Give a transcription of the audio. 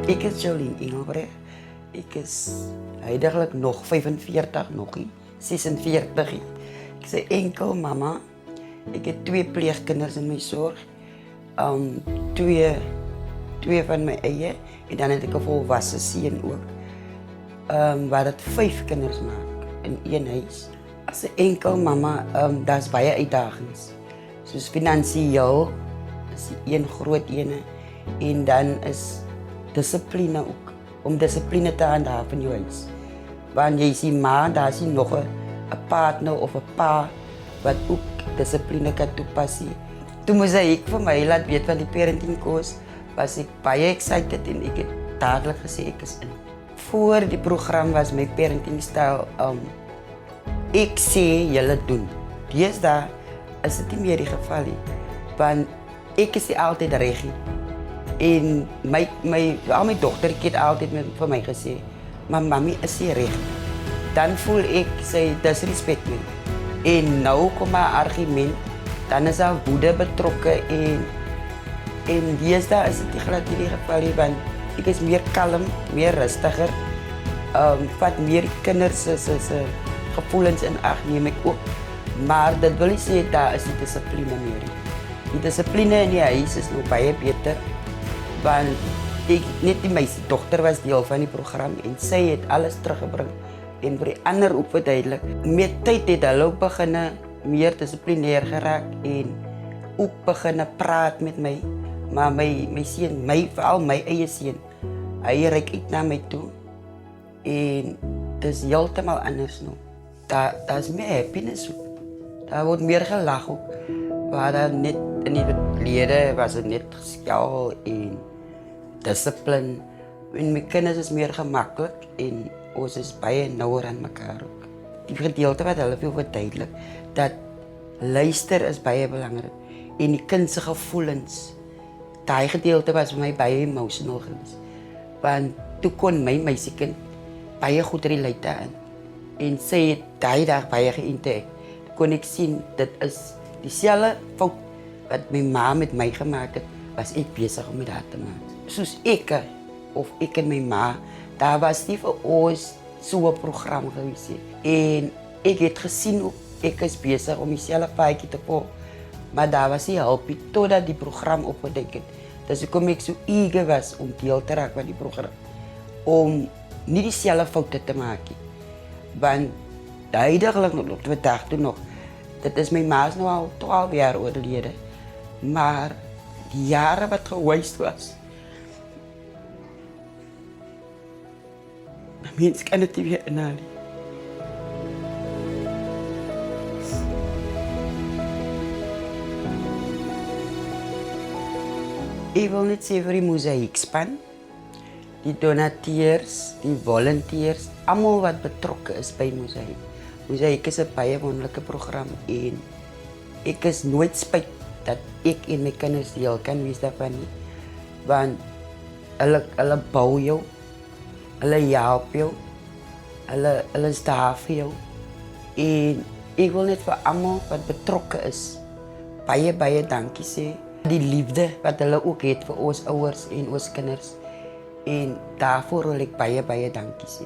Ik is Jolien Engelbrecht. Ik is eigenlijk nog 45, nog niet, 46. Ik ben enkel mama. Ik heb 2 pleegkinders in mijn zorg. Twee van mijn eigen. En dan heb ik een volwassen zoon ook. Waar het 5 kinderen maakt in 1 huis. Als een enkel mama, dat is baie uitdagings. Soos financieel is een groot ene. En dan is discipline ook. Om discipline te handhaven in je huis. Want jy sien maar, daar is nog een partner of een pa wat ook discipline kan toepassen. Toen moest ik voor mij laten weten van die parenting course, was ik baie excited en ik heb dadelijk gezegd ik is in. Voor die programma was mijn parentingstijl, ik zie jullie doen. Deesdae is het niet meer het geval. Want ik is altijd de regie. En al mijn dochter heeft altijd voor mij gezegd, maar mami is hier recht. Dan voel ik, zij disrespect me. En nou komt haar argument, dan is haar woede betrokken. En deesdae is het niet glad in ieder geval, want ik is meer kalm, meer rustiger. Vat meer kinders gevoelens in acht neem ik ook. Maar dat wil niet zeggen, daar is die discipline meer. Die discipline in die huis is nog baie beter. Want net die meisiedochter was deel van die programma en zij heeft alles teruggebracht. En voor die ander ook verduidelijk. Met tijd heeft hij ook beginnen meer disciplinair geraakt en ook beginnen praten met mij. Maar mijn zoon, vooral mijn eigen zoon, hij reikt uit naar mij toe. En het is helemaal anders nu. Daar is meer happiness ook. Daar wordt meer gelachen ook. Waar dan net in het verleden was het net geschel en discipline. En mijn kinders is meer gemakkelijk en ons is baie nauwer aan elkaar ook. Die gedeelte wat hulle wil verduidelik, dat luister is baie belangrijk. En die kindse gevoelens, daai gedeelte was vir my baie emotional geweest. Want toe kon my meisiekind baie goed relate daarin. En sy het daai dag baie geïnteresseerd. Kon ek sien, dit is dieselfde fout wat my ma met my gemaakt het, was ek besig om met haar te maak. Soos ek, of ek en my ma, daar was nie vir ons zo'n programma geweest. En ek het gesien ook, ek is besig om dieselfde paadjie te volg. Maar daar was nie hulp nie, totdat die programma opgedek het. Dus hoekom ek so eager was om deel te raak van die programma. Om nie dieselfde foute te maak nie. Want duidelijk nog op die dag toen nog, dit is mijn ma's nu al 12 jaar overleden. Maar die jaren wat geweest was, mensen kan het niet weer inhalen. Ik wil net zeggen voor die mozaïekspan, die donateurs, die volunteers, allemaal wat betrokken is bij mozaïek. Mozaïek is een baie wonderlijke programma en ik is nooit spijt dat ik en mijn kinders deel kan wees daarvan nie. Want hulle bou jou, hulle help jou, hulle is daar vir jou. En ik wil net voor allemaal wat betrokken is, baie dankie sê. Die liefde wat hulle ook het vir ons ouers en ons kinders. En daarvoor wil ek baie dankie sê.